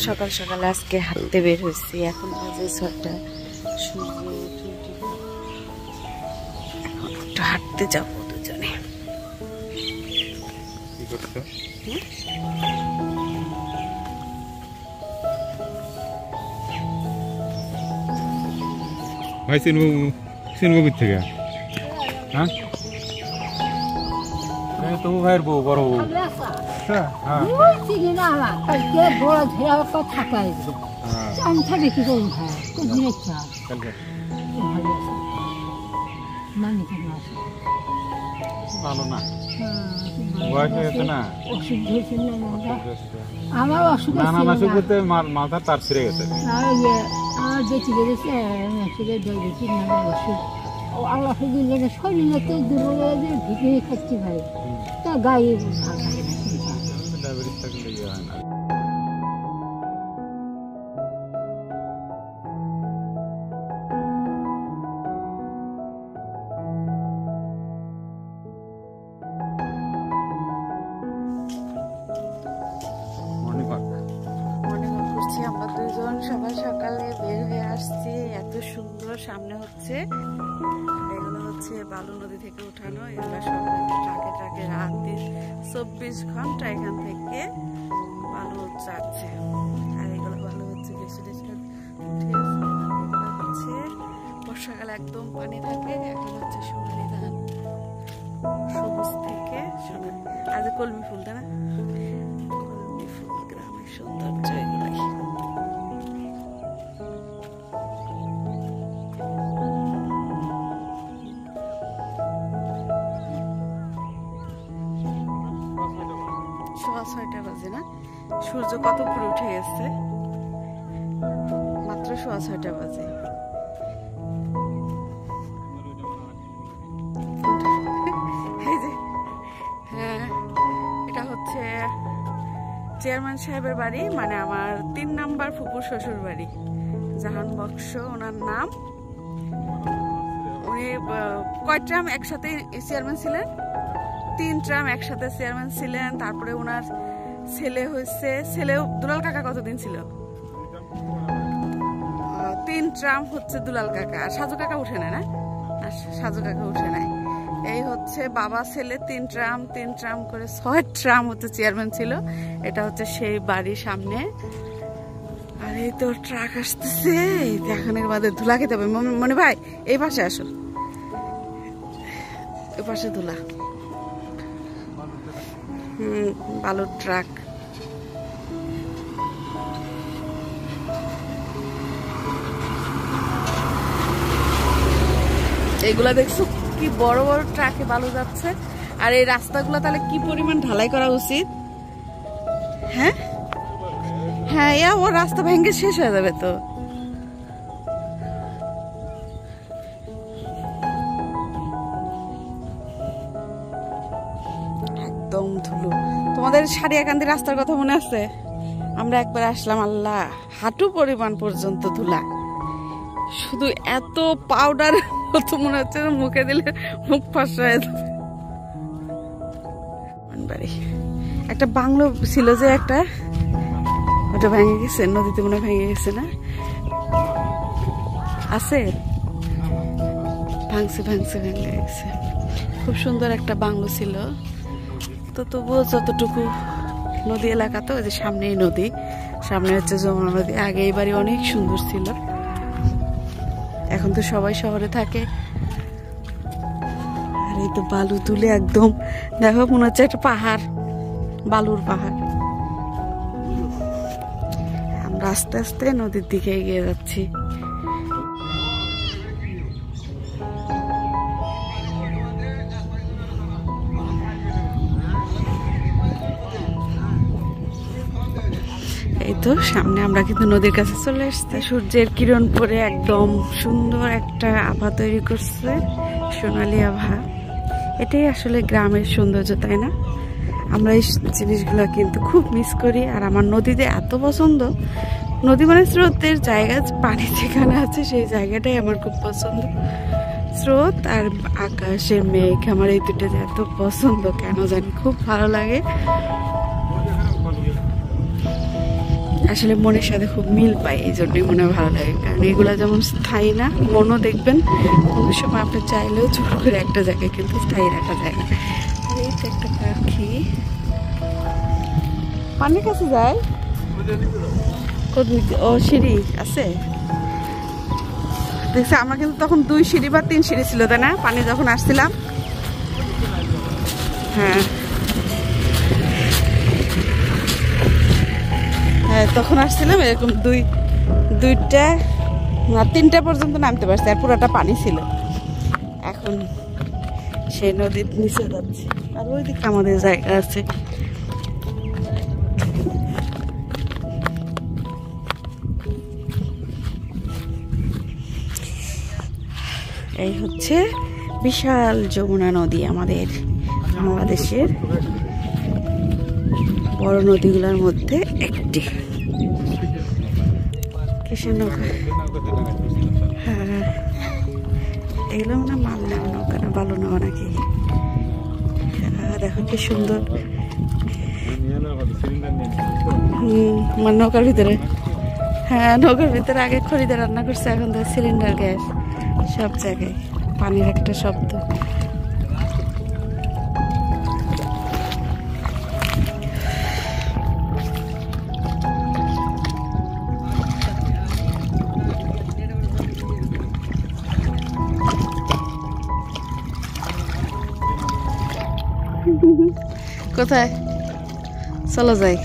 সকাল সকাল আজকে হাঁটতে বের হয়েছি। এখন বাজে 6টা, সূর্য এখন একটু হাঁটতে যাবো দুজনে। ভাই সিনবু থেকে হ্যাঁ তো ভাইয়ের বউ বড় বউ ভালো না আমার অসুখ মাথা তার ছিঁড়ে গেছে। আমার বেঁচে গেছে ডায়াবেটিস নামের অসুখ। আল্লাহ শরীরে তো দুর্বল ভিটে খাচ্ছি ভাই, তা গায়ে ডায়াবেটিস থাকলে ইয়ে হয় না। আমরা দুজন সকাল সকালে বের হয়ে আসছি। এত সুন্দর সামনে হচ্ছে, এগুলো হচ্ছে বালু নদী থেকে উঠানো। এগুলো সব ট্রাকে ট্রাকে রাত 24 ঘন্টা এখান থেকে বালু যাচ্ছে। আর এগুলো বালু হচ্ছে বেশি বেশি হচ্ছে বর্ষাকালে একদম পানি থাকে। এখন হচ্ছে সোনালি ধান, সবুজ থেকে সোনালি। আজ কলমি ফুল, তাই না? কলমি ফুল গ্রামের সৌন্দর্য এগুলাই। সোয়া 6টা বাজে না? সূর্য কত উপরে উঠে গেছে, মাত্র সোয়া 6টা বাজে। হ্যাঁ, এটা হচ্ছে চেয়ারম্যান সাহেবের বাড়ি, মানে আমার 3 নাম্বার ফুপুর শ্বশুর বাড়ি, জাহান বক্স ওনার নাম। উনি কয় ট্রাম একসাথে চেয়ারম্যান ছিলেন? 3 ট্রাম একসাথে চেয়ারম্যান ছিলেন। তারপরে ওনার ছেলে হয়েছে, ছেলেও দুলাল কাকা কতদিন ছিল? 3 ট্রাম হচ্ছে দুলাল কাকা। আর সাজু কাকা উঠে নেয় না? আর সাজু কাকা উঠে নাই। এই হচ্ছে বাবা ছেলে 3 ট্রাম করে 6 ট্রাম হচ্ছে চেয়ারম্যান ছিল। এটা হচ্ছে সেই বাড়ির সামনে। আর এই তো ট্রাক আসতেছে, এখন এর বাদে ধুলা খেতে হবে। মনে ভাই এই পাশে আসো, এই পাশে ধুলা। বালুর ট্রাক। এইগুলা দেখছো কি বড় বড় ট্রাকে বালু যাচ্ছে। আর এই রাস্তাগুলো তাহলে কি পরিমাণ ঢালাই করা উচিত? হ্যাঁ হ্যাঁ, ও রাস্তা ভেঙে শেষ হয়ে যাবে তো। একদম ধুলো। তোমাদের সারিয়াকান্দি রাস্তার কথা মনে আছে? আমরা একবার আসলাম, আল্লাহ, হাঁটু পরিমাণ পর্যন্ত ধুলা। শুধু এত পাউডার মতো মনে হচ্ছে মুখে দিলে মুখ ফসা হয়ে যাবে। একটা বাংলো ছিল যে একটা, ওটা ভেঙে গেছে, নদীতে মনে ভেঙে গেছে না? আছে, ভাঙছে ভেঙে গেছে। খুব সুন্দর একটা বাংলো ছিল। তো তবুও যতটুকু নদী এলাকা, তো ওই যে সামনেই নদী, সামনে হচ্ছে যমুনা নদী। আগে এই বাড়ি অনেক সুন্দর ছিল। এখন তো সবাই শহরে থাকে। আর এই তো বালু তুলে একদম, দেখো মনে হচ্ছে একটা পাহাড়, বালুর পাহাড়। আমরা আস্তে আস্তে নদীর দিকে এগিয়ে যাচ্ছি। এই তো সামনে আমরা কিন্তু নদীর কাছে চলে এসেছি। সূর্যের কিরণ পরে একদম সুন্দর একটা আভা তৈরি করছে, সোনালি আভা। এটাই আসলে গ্রামের সৌন্দর্য, তাই না? আমরা এই জিনিসগুলো কিন্তু খুব মিস করি। আর আমার নদীতে এত পছন্দ, নদী মানে স্রোতের জায়গা, পানি যেখানে আছে সেই জায়গাটাই আমার খুব পছন্দ। স্রোত আর আকাশের মেঘ, আমার এই দুটো এত পছন্দ কেন জানি, খুব ভালো লাগে। আসলে মনের সাথে খুব মিল পাই, এই জন্যই মনে হয় ভালো লাগে। কারণ এগুলা যেমন স্থায়ী না, মনও দেখবেন কোনো সময় আপনি চাইলেও চোখ করে একটা জায়গায় কিন্তু স্থায়ী রাখা যায় না। আর এই তো একটা পাখি পানির কাছে যায়, ও সিঁড়ি আছে দেখছি। আমরা কিন্তু তখন 2 সিঁড়ি বা 3 সিঁড়ি ছিল, তাই না, পানি যখন আসছিলাম? হ্যাঁ হ্যাঁ, তখন আসছিলাম এরকম 2টা না 3টা পর্যন্ত নামতে পারছি, আর পুরোটা পানি ছিল। এখন সেই নদীর নিচে যাচ্ছে, আর ওই দিকে আমাদের জায়গা আছে। এই হচ্ছে বিশাল যমুনা নদী, আমাদের বাংলাদেশের বড় নদীগুলোর মধ্যে একটি। কিসের নৌকা? হ্যাঁ, এগুলো মানে মাল নেওয়া নৌকা না, বালু নেওয়া নাকি? দেখো কি সুন্দর। আমার নৌকার ভিতরে, হ্যাঁ নৌকার ভিতরে আগে খড়িতে রান্না করছে, এখন তো সিলিন্ডার গ্যাস। সব জায়গায় পানির একটা শব্দ। কোথায় চলো যাই?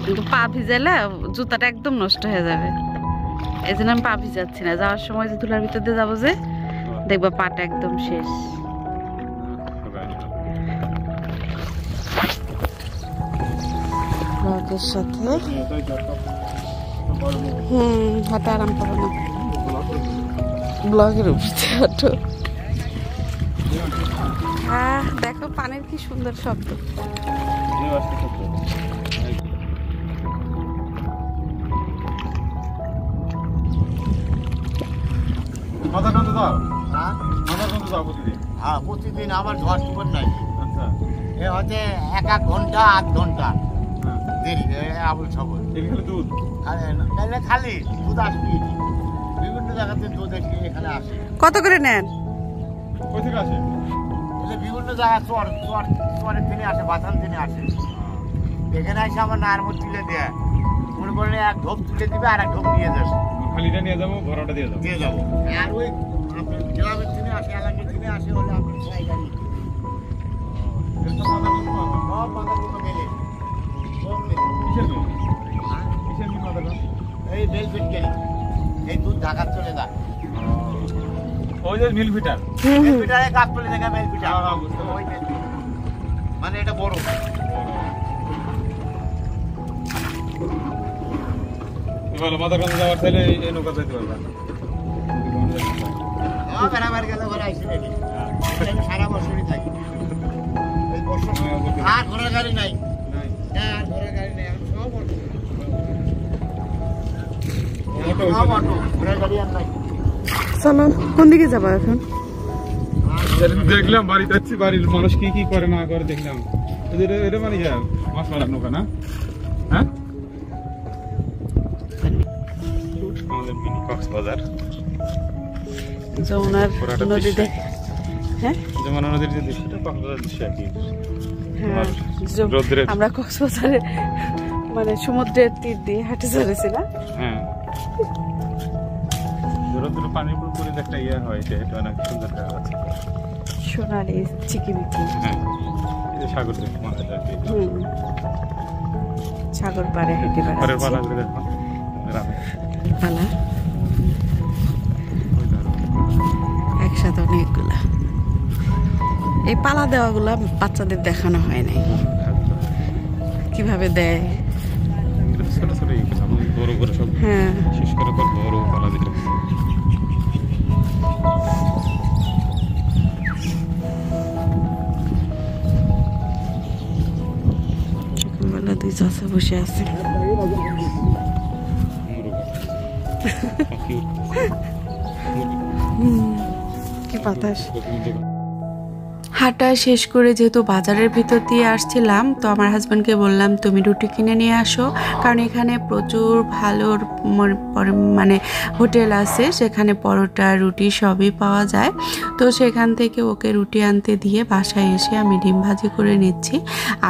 কিন্তু পা ভিজালে জুতাটা একদম নষ্ট হয়ে যাবে, এই জন্য আমি পা ভিজাচ্ছি না। যাওয়ার সময় যে ধুলার ভিতর দিয়ে যাবো, যে দেখবা পাটা একদম শেষ। ব্লগের সাথে হাঁটা আরাম পাবো না, ব্লগের উপরে হাঁটো। হ্যাঁ দেখো পানির কি সুন্দর শব্দ। প্রতিদিন আমার ঝড় টুপর নাই। এ হচ্ছে 1 ঘন্টা 8 ঘন্টা দেরি আবুল সবল দুধ খালি দুধ আসবি বিভিন্ন জায়গাতে দুধ এখানে আসে। কত করে নেন? বিভিন্ন জায়গায় চরের থেকে আসে, বাথান থেকে আসে। এখানে এসে আমার নারমোদ তুলে দেয়, মনে করলে 1 ঢোপ তুলে দিবে আর 1 ঢোপ নিয়ে যাবে, খালিটা নিয়ে যাবো, ভরাটা দিয়ে যাবো। আর ওই গ্রামের থেকে আসে, এলাকার থেকে আসে হলে আপনার 6 গাড়ি সব বাঁধাগুলো মেলে এই বেলফিট গেলি এই দুধ ঢাকা চলে যায়। ওই যে মিল ফিটার, ফিটারে কাজ চলে যায়, মেল ফিটার মানে এটা বড়। মাদারগঞ্জ যাওয়ার চাইলে এই নৌকা যাইতে পারবে। বেড়াবার গেলে ঘরে আইসি নাকি সারা বছরই থাকি। এই বছর আর ঘোড়ার গাড়ি নাই, আর ঘোড়ার গাড়ি নেই, সব অটো, ঘোড়ার গাড়ি আর নাই। চলো কোন দিকে যাবো এখন? দেখলাম বাড়িতে যাচ্ছি, বাড়ির মানুষ কি কি করে না করে দেখলাম। এটা মানে মাছ মারার নৌকা না? হ্যাঁ, আমাদের মিনি কক্সবাজার যমুনার নদীতে। হ্যাঁ যমুনা নদীর যে দৃশ্যটা কক্সবাজার দৃশ্য একই। হ্যাঁ, আমরা কক্সবাজারে মানে সমুদ্রের তীর দিয়ে হাঁটে চলেছি না? হ্যাঁ, পানির পুকুরে একটা ইয়ে হয়, এটা অনেক সুন্দর জায়গা আছে, সোনালি চিকিমিকি। হ্যাঁ, সাগর দেখতে মনে হয়। সাগর পাড়ে হেঁটে বেড়াচ্ছি। পালা একসাথে অনেকগুলা। এই পালা দেওয়াগুলা বাচ্চাদের দেখানো হয় নাই, কিভাবে দেয়। ছোট ছোট বড় বড় সব, হ্যাঁ শেষ করে বড় পালা দিতে। দুই চাচা বসে আছে। কিউট কি বাতাস। হাঁটা শেষ করে যেহেতু বাজারের ভিতর দিয়ে আসছিলাম, তো আমার হাজব্যান্ডকে বললাম তুমি রুটি কিনে নিয়ে আসো, কারণ এখানে প্রচুর ভালো মানে হোটেল আছে, সেখানে পরোটা রুটি সবই পাওয়া যায়। তো সেখান থেকে ওকে রুটি আনতে দিয়ে বাসায় এসে আমি ডিম ভাজি করে নিচ্ছি।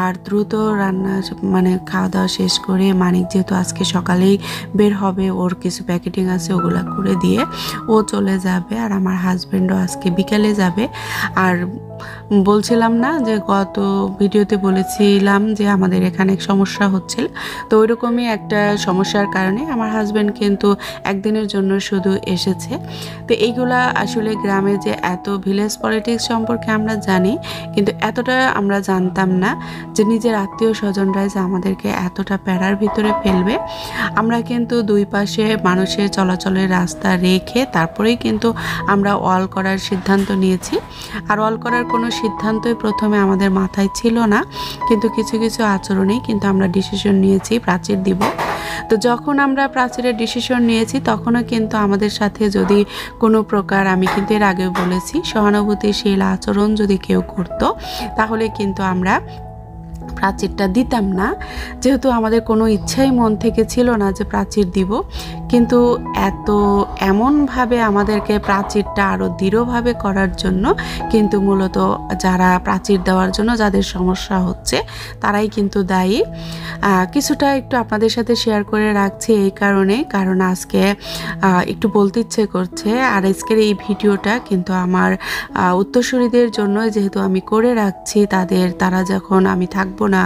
আর দ্রুত রান্না মানে খাওয়া দাওয়া শেষ করে মানিক যেহেতু আজকে সকালেই বের হবে, ওর কিছু প্যাকেটিং আছে ওগুলা করে দিয়ে ও চলে যাবে। আর আমার হাজব্যান্ডও আজকে বিকেলে যাবে। আর বলছিলাম না যে গত ভিডিওতে বলেছিলাম যে আমাদের এখানে সমস্যা হচ্ছিল, তো ওইরকমই একটা সমস্যার কারণে আমার হাজব্যান্ড কিন্তু একদিনের জন্য শুধু এসেছে। তো এইগুলা আসলে গ্রামে যে এত ভিলেজ পলিটিক্স সম্পর্কে আমরা জানি, কিন্তু এতটা আমরা জানতাম না যে নিজের আত্মীয় স্বজনরাই যে আমাদেরকে এতটা প্যারার ভিতরে ফেলবে। আমরা কিন্তু দুই পাশে মানুষের চলাচলের রাস্তা রেখে তারপরেই কিন্তু আমরা ওয়াল করার সিদ্ধান্ত নিয়েছি। আর ওয়াল করার কোনো সিদ্ধান্তই প্রথমে আমাদের মাথায় ছিল না, কিন্তু কিছু কিছু আচরণেই কিন্তু আমরা ডিসিশন নিয়েছি প্রাচীর দিব। তো যখন আমরা প্রাচীরের ডিসিশন নিয়েছি তখনও কিন্তু আমাদের সাথে যদি কোনো প্রকার, আমি কিন্তু এর আগেও বলেছি, সহানুভূতিশীল আচরণ যদি কেউ করতো তাহলে কিন্তু আমরা প্রাচীরটা দিতাম না, যেহেতু আমাদের কোনো ইচ্ছাই মন থেকে ছিল না যে প্রাচীর দিব। কিন্তু এমনভাবে আমাদেরকে প্রাচীরটা আরও দৃঢ়ভাবে করার জন্য কিন্তু মূলত যারা প্রাচীর দেওয়ার জন্য যাদের সমস্যা হচ্ছে তারাই কিন্তু দায়ী। কিছুটা একটু আপনাদের সাথে শেয়ার করে রাখছি এই কারণ আজকে একটু বলতে ইচ্ছে করছে। আর আজকের এই ভিডিওটা কিন্তু আমার উত্তরসূরিদের জন্য, যেহেতু আমি করে রাখছি তারা যখন আমি থাকবো না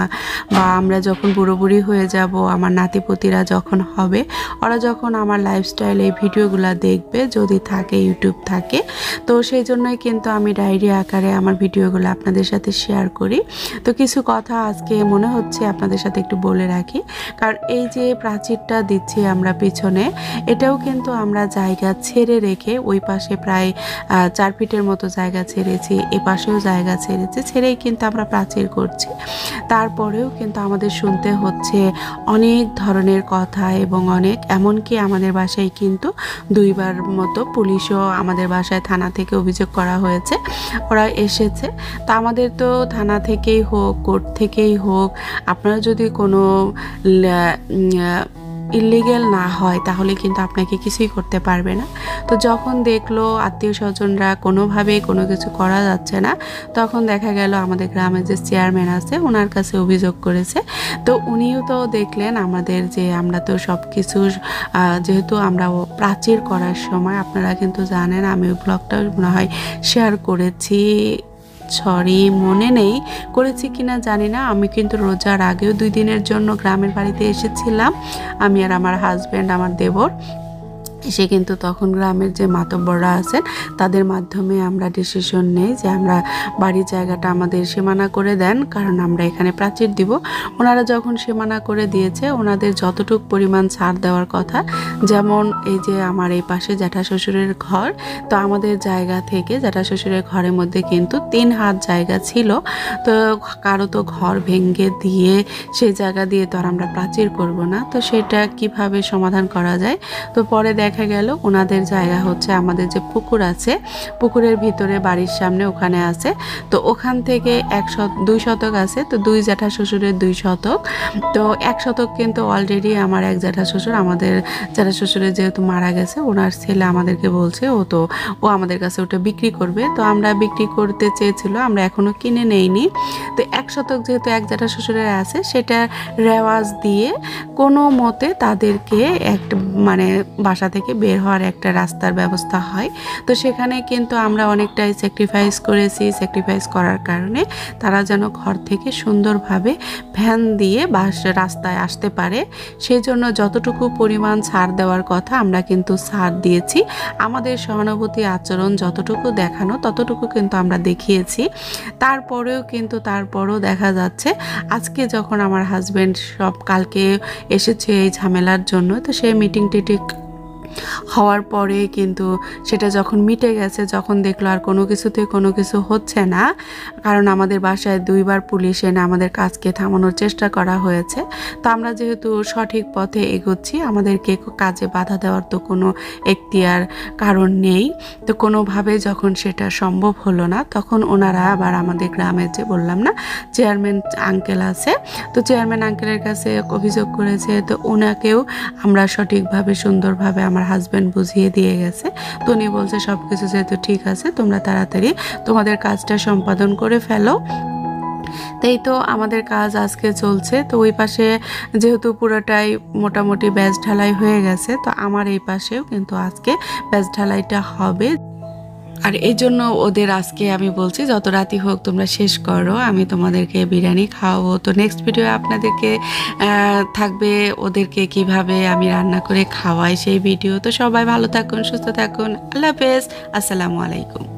বা আমরা যখন বুড়ো বুড়ি হয়ে যাব, আমার নাতিপুতিরা যখন হবে, ওরা যখন আমার লাইফস্টাইল এই ভিডিওগুলো দেখবে, যদি থাকে ইউটিউব থাকে, তো সেই জন্যই কিন্তু আমি ডায়েরি আকারে আমার ভিডিওগুলো আপনাদের সাথে শেয়ার করি। তো কিছু কথা আজকে মনে হচ্ছে আপনাদের সাথে একটু বলে রাখি, কারণ এই যে প্রাচীরটা দিচ্ছি আমরা পিছনে, এটাও কিন্তু আমরা জায়গা ছেড়ে রেখে, ওই পাশে প্রায় 4 ফিটের মতো জায়গা ছেড়েছি, এ পাশেও জায়গা ছেড়েই কিন্তু আমরা প্রাচীর করছি। তারপরেও কিন্তু আমাদের শুনতে হচ্ছে অনেক ধরনের কথা এবং এমনকি আমাদের বাসায় কিন্তু 2 বার মতো পুলিশও আমাদের বাসায় থানা থেকে অভিযোগ করা হয়েছে, ওরা এসেছে। তা আমাদের তো থানা থেকেই হোক কোর্ট থেকেই হোক, আপনারা যদি কোনো ইলিগ্যাল না হয় তাহলে কিন্তু আপনাকে কিছুই করতে পারবে না। তো যখন দেখলো আত্মীয় স্বজনরা কোনোভাবেই কোনো কিছু করা যাচ্ছে না, তখন দেখা গেল আমাদের গ্রামের যে চেয়ারম্যান আছে ওনার কাছে অভিযোগ করেছে। তো উনিও তো দেখলেন আমাদের যে আমরা তো সব কিছু, যেহেতু আমরা প্রাচীর করার সময়, আপনারা কিন্তু জানেন আমি ওই ব্লগটা মনে হয় শেয়ার করেছি, মনে নেই করেছি কিনা জানি না। আমি কিন্তু রোজার আগেও 2 দিনের জন্য গ্রামের বাড়িতে এসেছিলাম, আমি আর আমার হাজব্যান্ড, আমার দেবর। এসে কিন্তু তখন গ্রামের যে মাতব্বররা আছেন তাদের মাধ্যমে আমরা ডিসিশন নেই যে আমরা বাড়ির জায়গাটা আমাদের সীমানা করে দেন, কারণ আমরা এখানে প্রাচীর দিব। ওনারা যখন সীমানা করে দিয়েছে, ওনাদের যতটুকু পরিমাণ ছাড় দেওয়ার কথা, যেমন এই যে আমার এই পাশে জ্যাঠা শ্বশুরের ঘর, তো আমাদের জায়গা থেকে জ্যাঠা শ্বশুরের ঘরের মধ্যে কিন্তু 3 হাত জায়গা ছিল। তো কারো তো ঘর ভেঙে দিয়ে সেই জায়গা দিয়ে তো আর আমরা প্রাচীর করব না, তো সেটা কিভাবে সমাধান করা যায়। তো পরে দেখা গেল ওনাদের জায়গা হচ্ছে আমাদের যে পুকুর আছে, পুকুরের ভিতরে বাড়ির সামনে ওখানে আছে, তো ওখান থেকে 2 শতক আছে, তো 2 জ্যাঠা শ্বশুরের 2 শতক, তো 1 শতক কিন্তু অলরেডি আমার এক জ্যাঠা শ্বশুর, আমাদের জ্যাঠা শ্বশুরের যেহেতু মারা গেছে, ওনার ছেলে আমাদেরকে বলছে ও আমাদের কাছে ওটা বিক্রি করবে। তো আমরা বিক্রি করতে চেয়েছিল, আমরা এখনো কিনে নেইনি। তো 1 শতক যেহেতু এক জ্যাঠা শ্বশুরের আছে, সেটা রেওয়াজ দিয়ে কোনো মতে তাদেরকে একটা মানে বাসা থেকে বের হওয়ার একটা রাস্তার ব্যবস্থা হয়। তো সেখানে কিন্তু আমরা অনেকটাই স্যাক্রিফাইস করেছি। স্যাক্রিফাইস করার কারণে তারা যেন ঘর থেকে সুন্দরভাবে ভ্যান দিয়ে রাস্তায় আসতে পারে, সেই জন্য যতটুকু পরিমাণ ছাড় দেওয়ার কথা আমরা কিন্তু ছাড় দিয়েছি। আমাদের সহানুভূতি আচরণ যতটুকু দেখানো ততটুকু কিন্তু আমরা দেখিয়েছি। তারপরেও দেখা যাচ্ছে আজকে যখন আমার হাজব্যান্ড কালকে এসেছে এই ঝামেলার জন্য, তো সে মিটিং হওয়ার পরে কিন্তু সেটা যখন মিটে গেছে, যখন দেখলো আর কোনো কিছুতে কোনো কিছু হচ্ছে না, কারণ আমাদের বাসায় 2 বার পুলিশ এনে আমাদের কাজকে থামানোর চেষ্টা করা হয়েছে। তো আমরা যেহেতু সঠিক পথে এগোচ্ছি, আমাদেরকে কাজে বাধা দেওয়ার তো কোনো এখতিয়ার কারণ নেই। তো কোনোভাবে যখন সেটা সম্ভব হলো না, তখন ওনারা আবার আমাদের গ্রামের যে বললাম না চেয়ারম্যান আঙ্কেল আছে, তো চেয়ারম্যান আঙ্কেলের কাছে অভিযোগ করেছে। তো ওনাকেও আমরা সঠিকভাবে সুন্দরভাবে আমার হাজব্যান্ড বুঝিয়ে দিয়ে গেছে। তো উনি বলছে সব কিছু যেহেতু ঠিক আছে, তোমরা তাড়াতাড়ি তোমাদের কাজটা সম্পাদন করে ফেলো। তাই তো আমাদের কাজ আজকে চলছে। তো ওই পাশে যেহেতু পুরোটাই মোটামুটি ব্যাস ঢালাই হয়ে গেছে, তো আমার এই পাশেও কিন্তু আজকে ব্যাস ঢালাইটা হবে। আর এই জন্য ওদের আজকে আমি বলছি যত রাতি হোক তোমরা শেষ করো, আমি তোমাদেরকে বিরিয়ানি খাওয়াবো। তো নেক্সট ভিডিও আপনাদেরকে থাকবে ওদেরকে কিভাবে আমি রান্না করে খাওয়াই সেই ভিডিও। তো সবাই ভালো থাকুন, সুস্থ থাকুন, আল্লাহ হাফেজ, আসসালামু আলাইকুম।